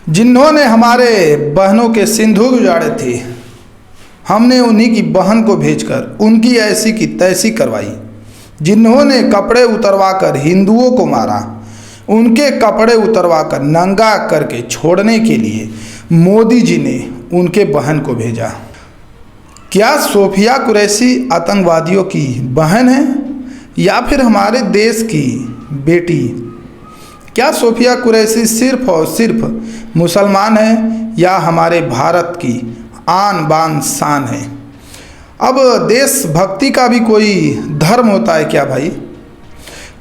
जिन्होंने हमारे बहनों के सिंदूर उजाड़े थे, हमने उन्हीं की बहन को भेजकर उनकी ऐसी की तैसी करवाई। जिन्होंने कपड़े उतरवाकर हिंदुओं को मारा, उनके कपड़े उतरवाकर नंगा करके छोड़ने के लिए मोदी जी ने उनके बहन को भेजा। क्या सोफिया कुरैशी आतंकवादियों की बहन है या फिर हमारे देश की बेटी? क्या सोफिया कुरैशी सिर्फ और सिर्फ मुसलमान है या हमारे भारत की आन बान शान है? अब देशभक्ति का भी कोई धर्म होता है क्या भाई?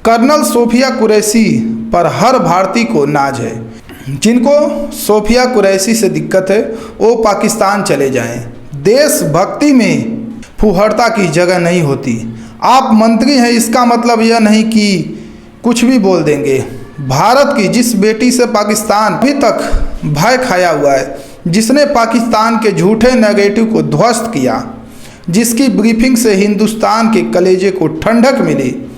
कर्नल सोफिया कुरैशी पर हर भारतीय को नाज है। जिनको सोफिया कुरैशी से दिक्कत है वो पाकिस्तान चले जाएं। देशभक्ति में फुहड़ता की जगह नहीं होती। आप मंत्री हैं इसका मतलब यह नहीं कि कुछ भी बोल देंगे। भारत की जिस बेटी से पाकिस्तान अभी तक भय खाया हुआ है, जिसने पाकिस्तान के झूठे नेगेटिव को ध्वस्त किया, जिसकी ब्रीफिंग से हिंदुस्तान के कलेजे को ठंडक मिली,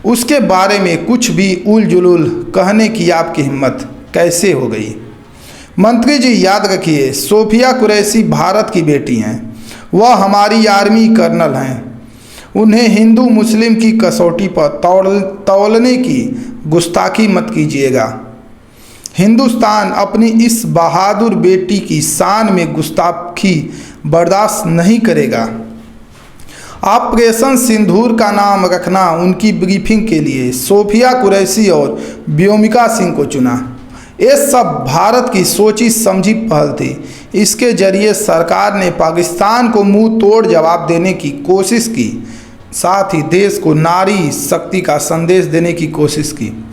उसके बारे में कुछ भी उल जुलूल कहने की आपकी हिम्मत कैसे हो गई? मंत्री जी याद रखिए, सोफिया कुरैशी भारत की बेटी हैं। वह हमारी आर्मी कर्नल हैं। उन्हें हिंदू मुस्लिम की कसौटी पर तौलने की गुस्ताखी मत कीजिएगा। हिंदुस्तान अपनी इस बहादुर बेटी की शान में गुस्ताखी बर्दाश्त नहीं करेगा। ऑपरेशन सिंदूर का नाम रखना उनकी ब्रीफिंग के लिए सोफिया कुरैशी और व्योमिका सिंह को चुना। ये सब भारत की सोची समझी पहल थी। इसके जरिए सरकार ने पाकिस्तान को मुंह तोड़ जवाब देने की कोशिश की, साथ ही देश को नारी शक्ति का संदेश देने की कोशिश की।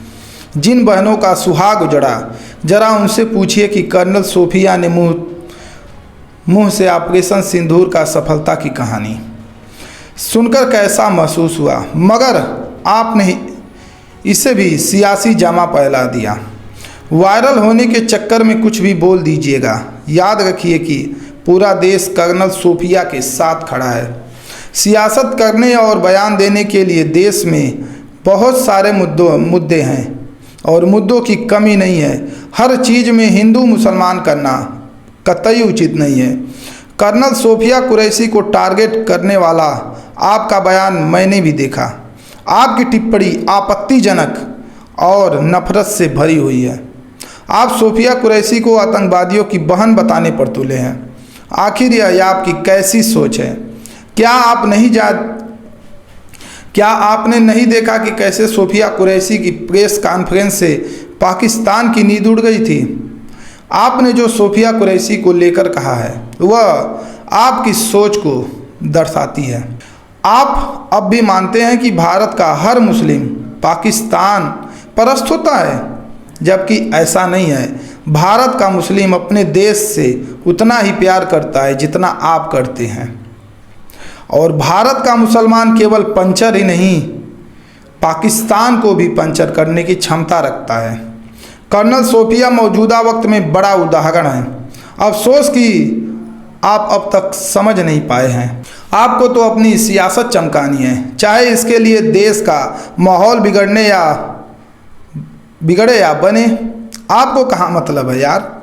जिन बहनों का सुहाग उजड़ा, जरा उनसे पूछिए कि कर्नल सोफिया ने मुंह से ऑपरेशन सिंदूर का सफलता की कहानी सुनकर कैसा महसूस हुआ। मगर आपने इसे भी सियासी जामा पहना दिया। वायरल होने के चक्कर में कुछ भी बोल दीजिएगा। याद रखिए कि पूरा देश कर्नल सोफिया के साथ खड़ा है। सियासत करने और बयान देने के लिए देश में बहुत सारे मुद्दे हैं और मुद्दों की कमी नहीं है। हर चीज़ में हिंदू मुसलमान करना कतई उचित नहीं है। कर्नल सोफिया कुरैशी को टारगेट करने वाला आपका बयान मैंने भी देखा। आपकी टिप्पणी आपत्तिजनक और नफरत से भरी हुई है। आप सोफिया कुरैशी को आतंकवादियों की बहन बताने पर तुले हैं। आखिर यह आपकी कैसी सोच है? क्या आपने नहीं देखा कि कैसे सोफिया कुरैशी की प्रेस कॉन्फ्रेंस से पाकिस्तान की नींद उड़ गई थी? आपने जो सोफिया कुरैशी को लेकर कहा है वह आपकी सोच को दर्शाती है। आप अब भी मानते हैं कि भारत का हर मुस्लिम पाकिस्तान परस्त होता है, जबकि ऐसा नहीं है। भारत का मुस्लिम अपने देश से उतना ही प्यार करता है जितना आप करते हैं। और भारत का मुसलमान केवल पंचर ही नहीं, पाकिस्तान को भी पंचर करने की क्षमता रखता है। कर्नल सोफिया मौजूदा वक्त में बड़ा उदाहरण है। अफसोस कि आप अब तक समझ नहीं पाए हैं। आपको तो अपनी सियासत चमकानी है, चाहे इसके लिए देश का माहौल बिगड़े या बने। आपको कहाँ मतलब है यार?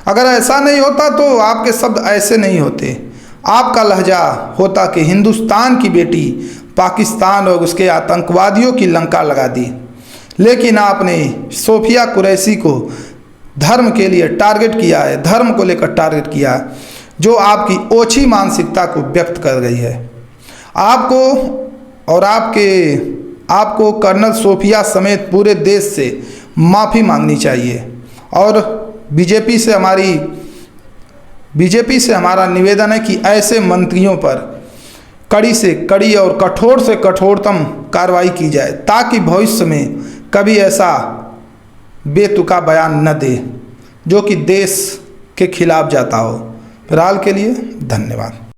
अगर ऐसा नहीं होता तो आपके शब्द ऐसे नहीं होते। आपका लहजा होता कि हिंदुस्तान की बेटी पाकिस्तान और उसके आतंकवादियों की लंका लगा दी। लेकिन आपने सोफिया कुरैशी को धर्म के लिए टारगेट किया है, धर्म को लेकर टारगेट किया है, जो आपकी ओछी मानसिकता को व्यक्त कर रही है। आपको कर्नल सोफिया समेत पूरे देश से माफ़ी मांगनी चाहिए। और बीजेपी से हमारा निवेदन है कि ऐसे मंत्रियों पर कड़ी से कड़ी और कठोर से कठोरतम कार्रवाई की जाए, ताकि भविष्य में कभी ऐसा बेतुका बयान न दे जो कि देश के खिलाफ जाता हो। फिलहाल के लिए धन्यवाद।